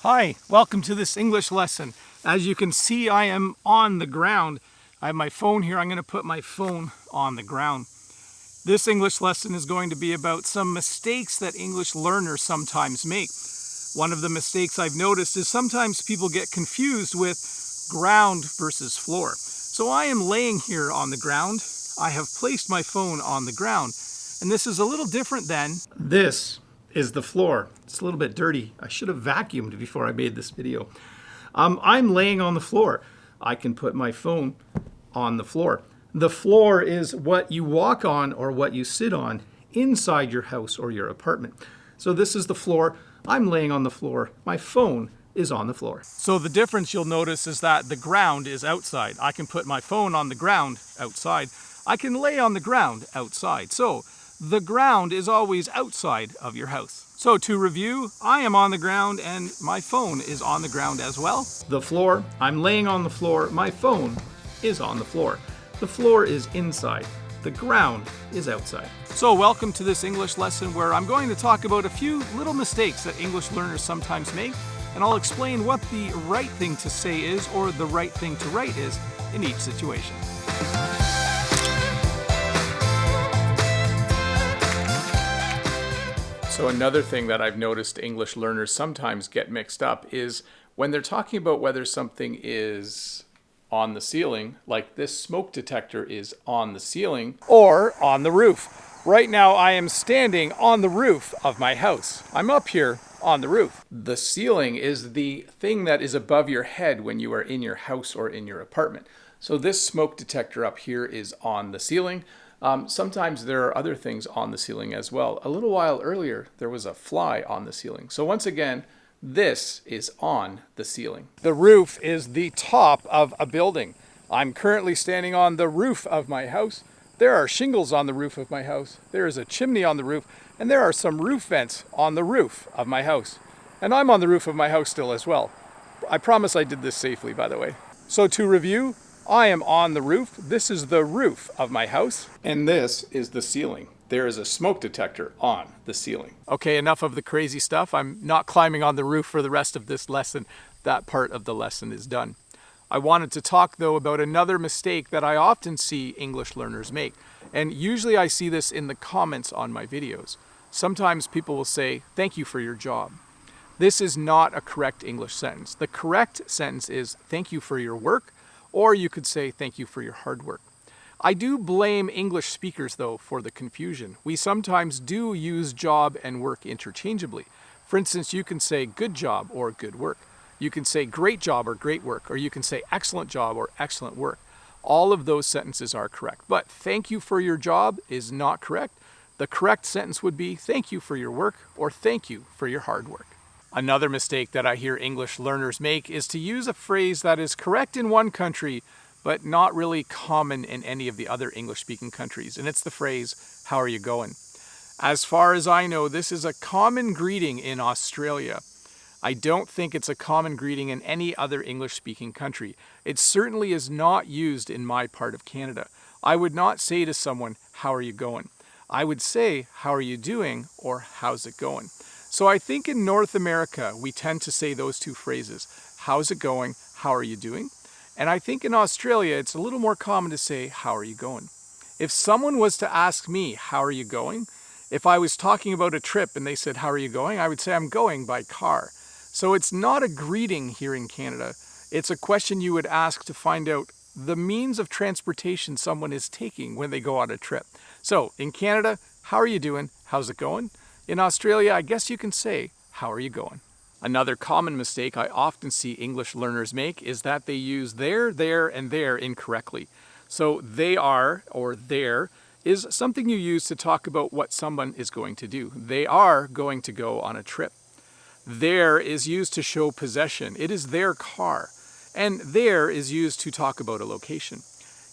Hi, welcome to this English lesson. As you can see, I am on the ground. I have my phone here. I'm going to put my phone on the ground. This English lesson is going to be about some mistakes that English learners sometimes make. One of the mistakes I've noticed is sometimes people get confused with ground versus floor. So I am laying here on the ground. I have placed my phone on the ground. And this is a little different than this is the floor. It's a little bit dirty. I should have vacuumed before I made this video. I'm laying on the floor. I can put my phone on the floor. The floor is what you walk on or what you sit on inside your house or your apartment. So this is the floor. I'm laying on the floor. My phone is on the floor. So the difference you'll notice is that the ground is outside. I can put my phone on the ground outside. I can lay on the ground outside. So the ground is always outside of your house. So to review, I am on the ground and my phone is on the ground as well. The floor, I'm laying on the floor, my phone is on the floor. The floor is inside, the ground is outside. So welcome to this English lesson where I'm going to talk about a few little mistakes that English learners sometimes make, and I'll explain what the right thing to say is or the right thing to write is in each situation. So another thing that I've noticed English learners sometimes get mixed up is when they're talking about whether something is on the ceiling, like this smoke detector is on the ceiling, or on the roof. Right now I am standing on the roof of my house. I'm up here on the roof. The ceiling is the thing that is above your head when you are in your house or in your apartment. So this smoke detector up here is on the ceiling. Sometimes there are other things on the ceiling as well. A little while earlier, there was a fly on the ceiling. So once again, this is on the ceiling. The roof is the top of a building. I'm currently standing on the roof of my house. There are shingles on the roof of my house. There is a chimney on the roof, and there are some roof vents on the roof of my house. And I'm on the roof of my house still as well. I promise I did this safely, by the way. So to review, I am on the roof. This is the roof of my house. And this is the ceiling. There is a smoke detector on the ceiling. Okay, enough of the crazy stuff. I'm not climbing on the roof for the rest of this lesson. That part of the lesson is done. I wanted to talk, though, about another mistake that I often see English learners make. And usually I see this in the comments on my videos. Sometimes people will say, "Thank you for your job." This is not a correct English sentence. The correct sentence is, "Thank you for your work," or you could say, "Thank you for your hard work." I do blame English speakers, though, for the confusion. We sometimes do use job and work interchangeably. For instance, you can say good job or good work. You can say great job or great work, or you can say excellent job or excellent work. All of those sentences are correct. But thank you for your job is not correct. The correct sentence would be thank you for your work or thank you for your hard work. Another mistake that I hear English learners make is to use a phrase that is correct in one country, but not really common in any of the other English-speaking countries. And it's the phrase, "How are you going?" As far as I know, this is a common greeting in Australia. I don't think it's a common greeting in any other English-speaking country. It certainly is not used in my part of Canada. I would not say to someone, "How are you going?" I would say, "How are you doing?" or "How's it going?" So I think in North America, we tend to say those two phrases. How's it going? How are you doing? And I think in Australia, it's a little more common to say, "How are you going?" If someone was to ask me, "How are you going?" If I was talking about a trip and they said, "How are you going?" I would say, "I'm going by car." So it's not a greeting here in Canada. It's a question you would ask to find out the means of transportation someone is taking when they go on a trip. So in Canada, "How are you doing? How's it going?" In Australia, I guess you can say, "How are you going?" Another common mistake I often see English learners make is that they use there, and there incorrectly. So they are, or there, is something you use to talk about what someone is going to do. They are going to go on a trip. There is used to show possession. It is their car. And there is used to talk about a location.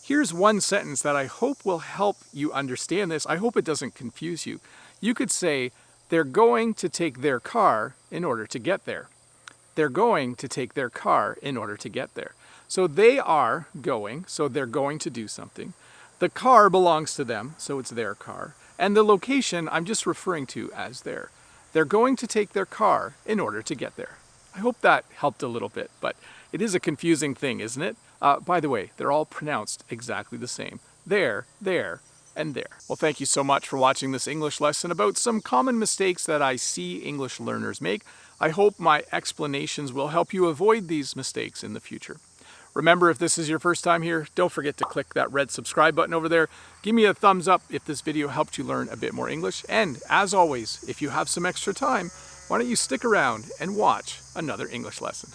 Here's one sentence that I hope will help you understand this. I hope it doesn't confuse you. You could say, "They're going to take their car in order to get there." They're going to take their car in order to get there. So they are going, so they're going to do something. The car belongs to them, so it's their car. And the location I'm just referring to as there. They're going to take their car in order to get there. I hope that helped a little bit, but it is a confusing thing, isn't it? By the way, they're all pronounced exactly the same. There, and there. Well, thank you so much for watching this English lesson about some common mistakes that I see English learners make. I hope my explanations will help you avoid these mistakes in the future. Remember, if this is your first time here, don't forget to click that red subscribe button over there. Give me a thumbs up if this video helped you learn a bit more English. And as always, if you have some extra time, why don't you stick around and watch another English lesson?